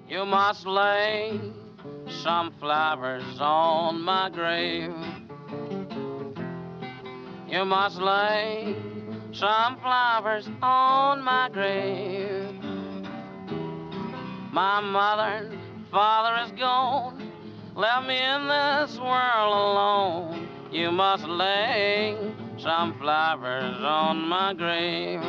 You must lay some flowers on my grave. You must lay some flowers on my grave. My mother and father is gone, left me in this world alone. You must lay some flowers on my grave.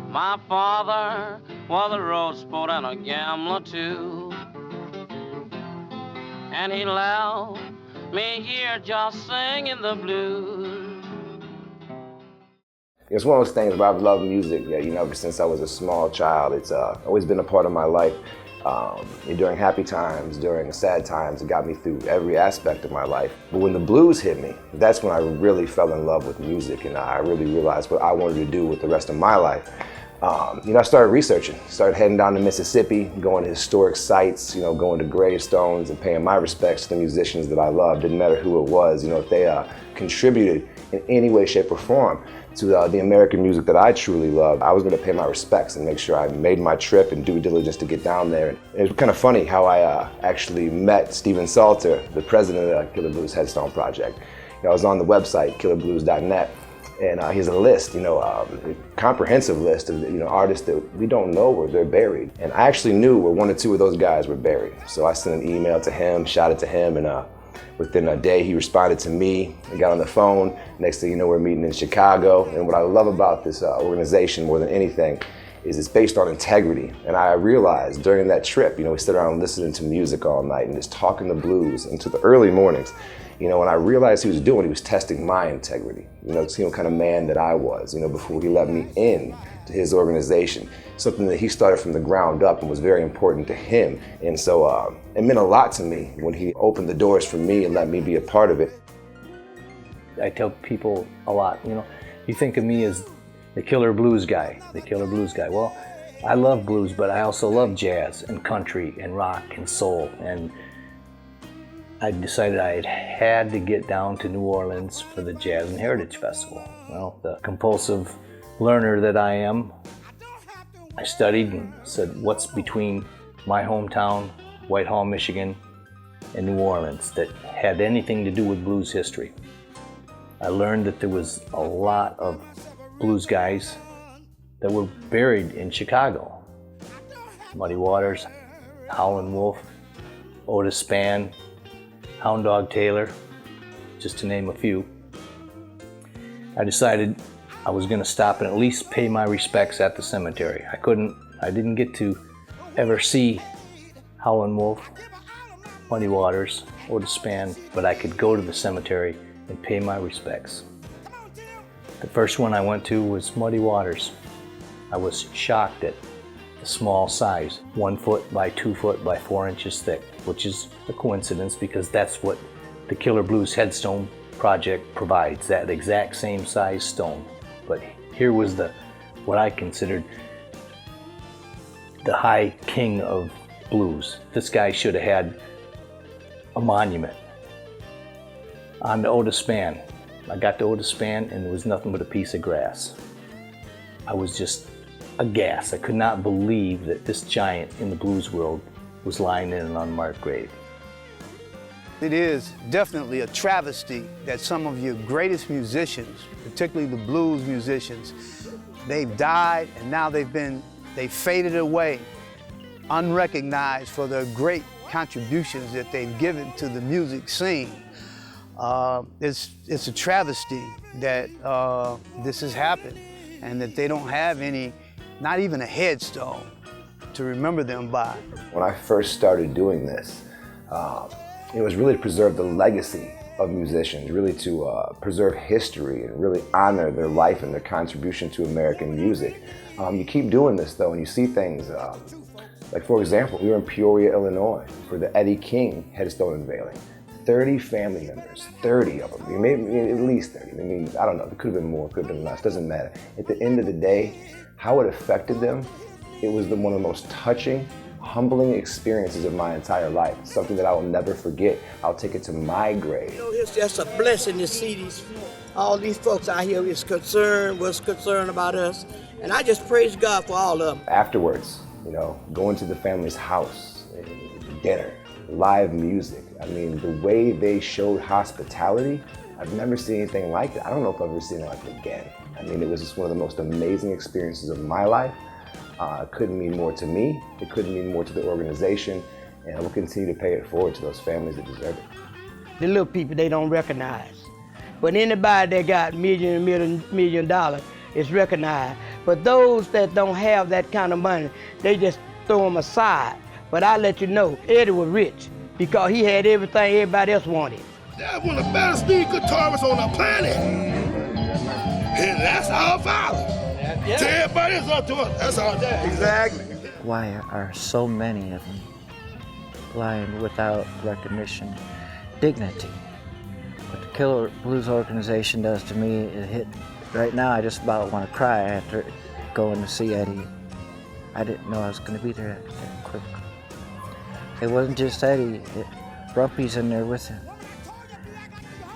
My father was a road sport and a gambler too, and he left me here just singing the blues. It's one of those things where I've loved music, ever since I was a small child. It's always been a part of my life. During happy times, during sad times, it got me through every aspect of my life. But when the blues hit me, that's when I really fell in love with music, and I really realized what I wanted to do with the rest of my life. I started researching, started heading down to Mississippi, going to historic sites, going to gravestones and paying my respects to the musicians that I loved. Didn't matter who it was, if they contributed in any way, shape, or form to the American music that I truly love. I was going to pay my respects and make sure I made my trip and due diligence to get down there. And it was kind of funny how I actually met Stephen Salter, the president of the Killer Blues Headstone project. I was on the website, killerblues.net, and he has a list, a comprehensive list of artists that we don't know where they're buried. And I actually knew where one or two of those guys were buried. So I sent an email to him, shouted to him, and within a day he responded to me. We got on the phone. Next thing you know, we're meeting in Chicago. And what I love about this organization more than anything is it's based on integrity. And I realized during that trip, we sit around listening to music all night and just talking the blues into the early mornings. When I realized he was testing my integrity, seeing what kind of man that I was, before he let me in to his organization. Something that he started from the ground up and was very important to him. And so it meant a lot to me when he opened the doors for me and let me be a part of it. I tell people a lot, you think of me as the killer blues guy, Well, I love blues, but I also love jazz and country and rock and soul. And I decided I had to get down to New Orleans for the Jazz and Heritage Festival. Well, the compulsive learner that I am, I studied and said, what's between my hometown, Whitehall, Michigan, and New Orleans that had anything to do with blues history? I learned that there was a lot of blues guys that were buried in Chicago. Muddy Waters, Howlin' Wolf, Otis Spann, Hound Dog Taylor, just to name a few. I decided I was going to stop and at least pay my respects at the cemetery. I didn't get to ever see Howlin' Wolf, Muddy Waters, Otis Spann, but I could go to the cemetery and pay my respects. The first one I went to was Muddy Waters. I was shocked at the small size, 1 foot by 2 foot by 4 inches thick, which is a coincidence because that's what the Killer Blues Headstone project provides, that exact same size stone. But here was what I considered the high king of blues. This guy should have had a monument. On to Otis Spann. I got to Otis Spann and there was nothing but a piece of grass. I was just aghast. I could not believe that this giant in the blues world was lying in an unmarked grave. It is definitely a travesty that some of your greatest musicians, particularly the blues musicians, they've died and now they faded away, unrecognized for their great contributions that they've given to the music scene. It's a travesty that this has happened and that they don't have not even a headstone to remember them by. When I first started doing this, it was really to preserve the legacy of musicians, really to preserve history and really honor their life and their contribution to American music. You keep doing this though and you see things, like for example, we were in Peoria, Illinois for the Eddie King headstone unveiling. 30 family members, 30 of them, maybe at least 30. I don't know, it could have been more, could have been less, doesn't matter. At the end of the day, how it affected them, it was one of the most touching, humbling experiences of my entire life. Something that I will never forget. I'll take it to my grave. It's just a blessing to see all these folks out here was concerned about us. And I just praise God for all of them. Afterwards, You know, going to the family's house, dinner, live music. I mean, the way they showed hospitality, I've never seen anything like it. I don't know if I've ever seen it like it again. I mean, it was just one of the most amazing experiences of my life. It couldn't mean more to me. It couldn't mean more to the organization. And I will continue to pay it forward to those families that deserve it. The little people they don't recognize. But anybody that got million dollars is recognized. But those that don't have that kind of money, they just throw them aside. But I let you know, Eddie was rich because he had everything everybody else wanted. That's one of the best steel guitarists on the planet. And that's our father. Yeah. To everybody else up to us, that's our dad. Exactly. Why are so many of them blind without recognition, dignity? What the Killer Blues organization does to me, it hit. Right now I just about want to cry after going to see Eddie. I didn't know I was going to be there that quick. It wasn't just Eddie, Rumpy's in there with him.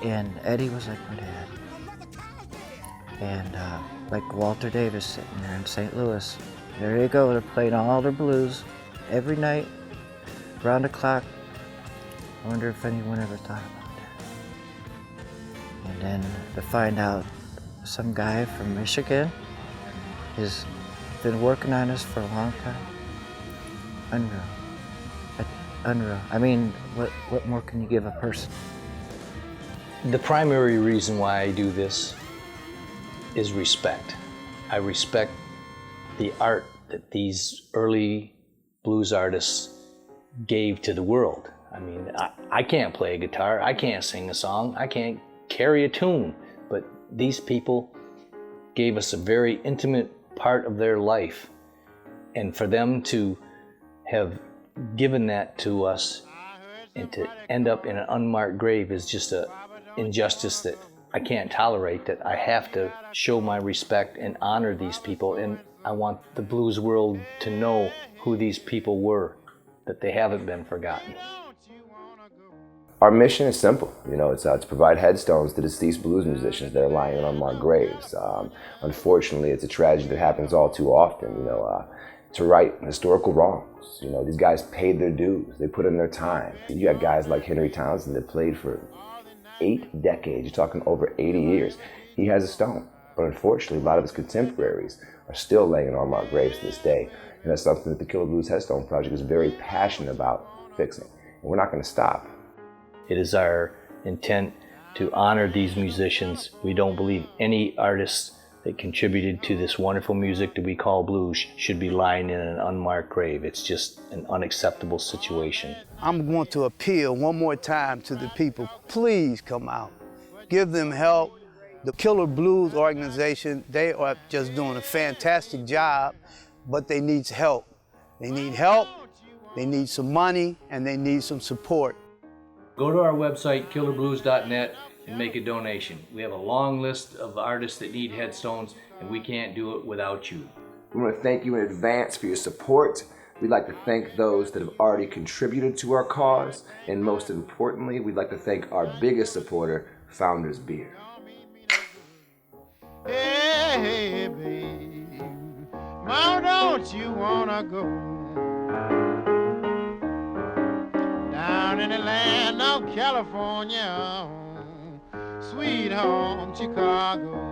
And Eddie was like my dad. And like Walter Davis sitting there in St. Louis. There you go, they're playing all their blues every night, around the clock. I wonder if anyone ever thought about that. And then to find out some guy from Michigan has been working on this for a long time. Unreal. Unreal. I mean, what more can you give a person? The primary reason why I do this is respect. I respect the art that these early blues artists gave to the world. I mean, I can't play a guitar, I can't sing a song, I can't carry a tune, but these people gave us a very intimate part of their life. And for them to have given that to us and to end up in an unmarked grave is just an injustice that I can't tolerate, that I have to show my respect and honor these people. And I want the blues world to know who these people were, that they haven't been forgotten. Our mission is simple, you know, it's to provide headstones to deceased blues musicians that are lying in unmarked graves. Unfortunately, it's a tragedy that happens all too often, you know, to right historical wrongs. You know, these guys paid their dues, they put in their time. You got guys like Henry Townsend that played for 8 decades, you're talking over 80 years. He has a stone, but unfortunately, a lot of his contemporaries are still laying in unmarked graves to this day. And that's something that the Killer Blues Headstone Project is very passionate about fixing. And we're not going to stop. It is our intent to honor these musicians. We don't believe any artists that contributed to this wonderful music that we call blues should be lying in an unmarked grave. It's just an unacceptable situation. I'm going to appeal one more time to the people. Please come out. Give them help. The Killer Blues organization, they are just doing a fantastic job, but they need help. They need help, they need some money, and they need some support. Go to our website, killerblues.net, and make a donation. We have a long list of artists that need headstones, and we can't do it without you. We want to thank you in advance for your support. We'd like to thank those that have already contributed to our cause, and most importantly, we'd like to thank our biggest supporter, Founders Beer. Hey, babe, Mama, don't you wanna go down in the land of California, sweet home Chicago?